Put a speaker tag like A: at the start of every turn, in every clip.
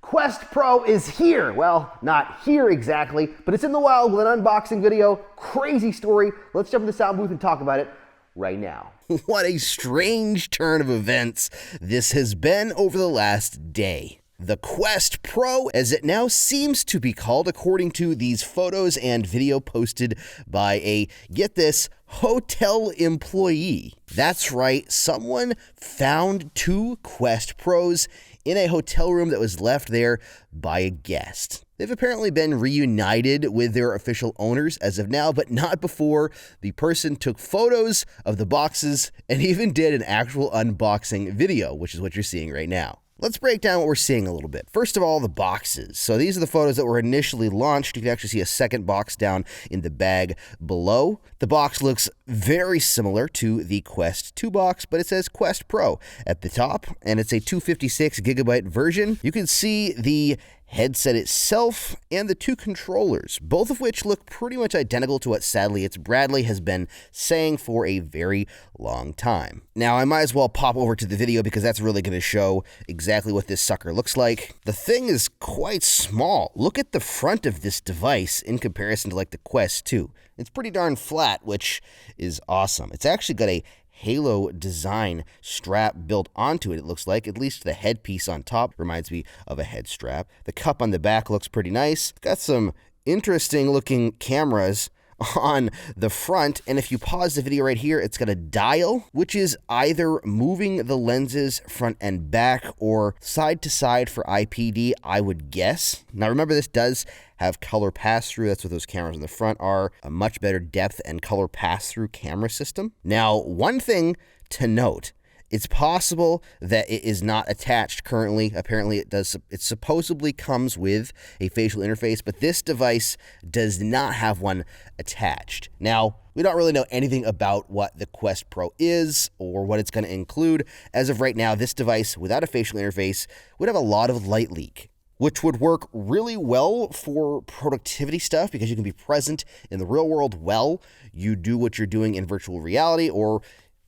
A: Quest Pro is here. Well, not here exactly, but it's in the wild with an unboxing video. Crazy story. Let's jump in the sound booth and talk about it right now.
B: What a strange turn of events this has been over the last day. The Quest Pro, as it now seems to be called, according to these photos and video posted by a, get this, hotel employee. That's right, someone found two Quest Pros in a hotel room that was left there by a guest. They've apparently been reunited with their official owners as of now, but not before the person took photos of the boxes and even did an actual unboxing video, which is what you're seeing right now. Let's break down what we're seeing a little bit. First of all, the boxes. So these are the photos that were initially launched. You can actually see a second box down in the bag below. The box looks very similar to the Quest 2 box, but it says Quest Pro at the top, and it's a 256 gigabyte version. You can see the headset itself and the two controllers, both of which look pretty much identical to what Sadly It's Bradley has been saying for a very long time. Now, I might as well pop over to the video because that's really going to show exactly what this sucker looks like. The thing is quite small. Look at the front of this device in comparison to like the Quest 2. It's pretty darn flat, which is awesome. It's actually got a Halo design strap built onto it, it looks like. At least the headpiece on top reminds me of a head strap. The cup on the back looks pretty nice. Got some interesting looking cameras on the front, and if you pause the video right here, it's got a dial, which is either moving the lenses front and back or side to side for IPD, I would guess. Now remember, this does have color pass-through. That's what those cameras in the front are. A much better depth and color pass-through camera system. Now, one thing to note, it's possible that it is not attached currently. Apparently it does. It supposedly comes with a facial interface, but this device does not have one attached. Now, we don't really know anything about what the Quest Pro is or what it's going to include. As of right now, this device without a facial interface would have a lot of light leak, which would work really well for productivity stuff because you can be present in the real world while you do what you're doing in virtual reality, or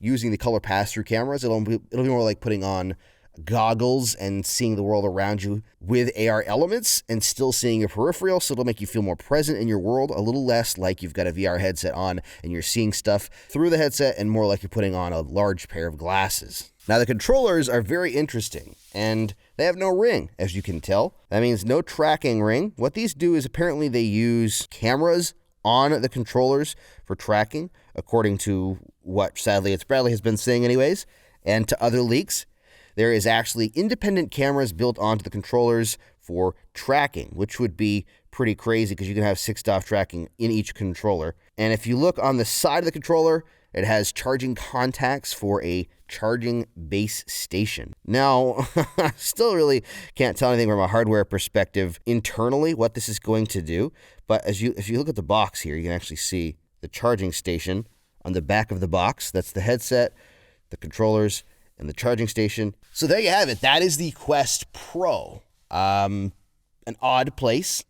B: using the color pass-through cameras. It'll be more like putting on goggles and seeing the world around you with AR elements and still seeing your peripheral, so it'll make you feel more present in your world, a little less like you've got a VR headset on and you're seeing stuff through the headset and more like you're putting on a large pair of glasses. Now, the controllers are very interesting, and they have no ring, as you can tell. That means no tracking ring. What these do is apparently they use cameras on the controllers for tracking, according to what Sadly It's Bradley has been saying anyways, and to other leaks. There is actually independent cameras built onto the controllers for tracking, which would be pretty crazy because you can have 6DoF tracking in each controller. And if you look on the side of the controller, it has charging contacts for a charging base station. Now, I still really can't tell anything from a hardware perspective internally what this is going to do, but if you look at the box here, you can actually see the charging station on the back of the box. That's the headset, the controllers, and the charging station. So there you have it. That is the Quest Pro. An odd place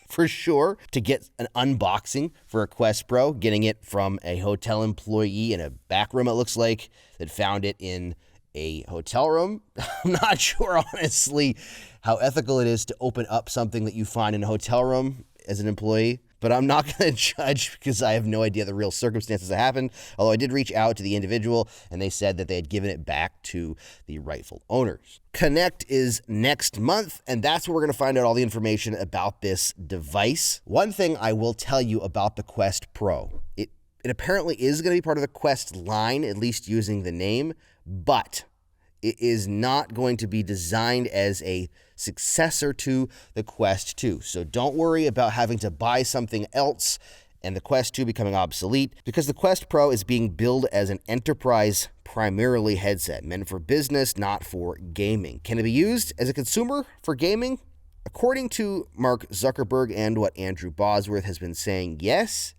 B: for sure to get an unboxing for a Quest Pro, getting it from a hotel employee in a back room, it looks like, that found it in a hotel room. I'm not sure, honestly, how ethical it is to open up something that you find in a hotel room as an employee, but I'm not going to judge because I have no idea the real circumstances that happened, although I did reach out to the individual, and they said that they had given it back to the rightful owners. Connect is next month, and that's where we're going to find out all the information about this device. One thing I will tell you about the Quest Pro, it apparently is going to be part of the Quest line, at least using the name, but it is not going to be designed as a successor to the Quest 2. So don't worry about having to buy something else and the Quest 2 becoming obsolete, because the Quest Pro is being billed as an enterprise primarily headset, meant for business, not for gaming. Can it be used as a consumer for gaming? According to Mark Zuckerberg and what Andrew Bosworth has been saying, yes.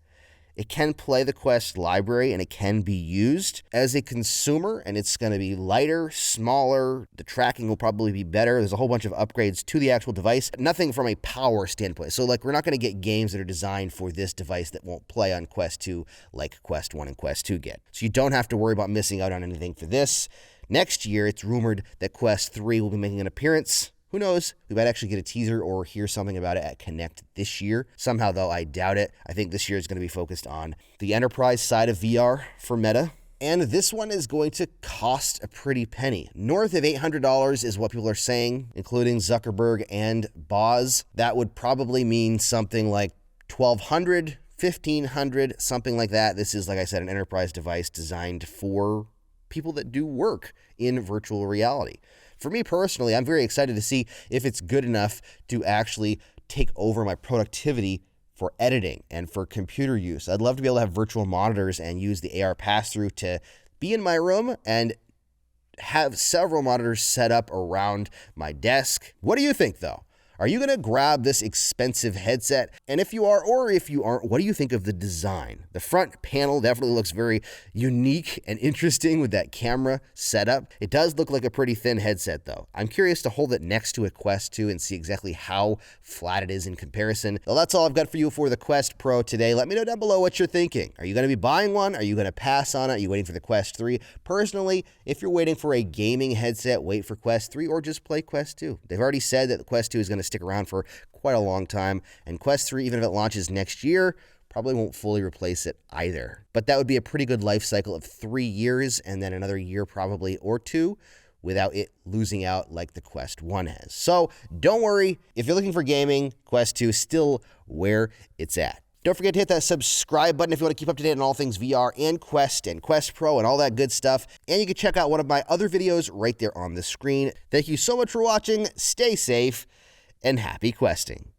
B: It can play the Quest library and it can be used as a consumer, and it's going to be lighter, smaller. The tracking will probably be better. There's a whole bunch of upgrades to the actual device. Nothing from a power standpoint. So like, we're not going to get games that are designed for this device that won't play on Quest 2 like Quest 1 and Quest 2 get. So you don't have to worry about missing out on anything for this. Next year, it's rumored that Quest 3 will be making an appearance. Who knows? We might actually get a teaser or hear something about it at Connect this year. Somehow, though, I doubt it. I think this year is going to be focused on the enterprise side of VR for Meta. And this one is going to cost a pretty penny. North of $800 is what people are saying, including Zuckerberg and Boz. That would probably mean something like $1,200, $1,500, something like that. This is, like I said, an enterprise device designed for people that do work in virtual reality. For me personally, I'm very excited to see if it's good enough to actually take over my productivity for editing and for computer use. I'd love to be able to have virtual monitors and use the AR pass-through to be in my room and have several monitors set up around my desk. What do you think, though? Are you going to grab this expensive headset? And if you are, or if you aren't, what do you think of the design? The front panel definitely looks very unique and interesting with that camera setup. It does look like a pretty thin headset, though. I'm curious to hold it next to a Quest 2 and see exactly how flat it is in comparison. Well, that's all I've got for you for the Quest Pro today. Let me know down below what you're thinking. Are you going to be buying one? Are you going to pass on it? Are you waiting for the Quest 3? Personally, if you're waiting for a gaming headset, wait for Quest 3 or just play Quest 2. They've already said that the Quest 2 is going to stick around for quite a long time, and Quest 3, even if it launches next year, probably won't fully replace it either. But that would be a pretty good life cycle of 3 years and then another year probably or two without it losing out like the Quest 1 has. So don't worry, if you're looking for gaming, Quest 2 is still where it's at. Don't forget to hit that subscribe button if you want to keep up to date on all things VR and Quest Pro and all that good stuff. And you can check out one of my other videos right there on the screen. Thank you so much for watching. Stay safe and happy questing.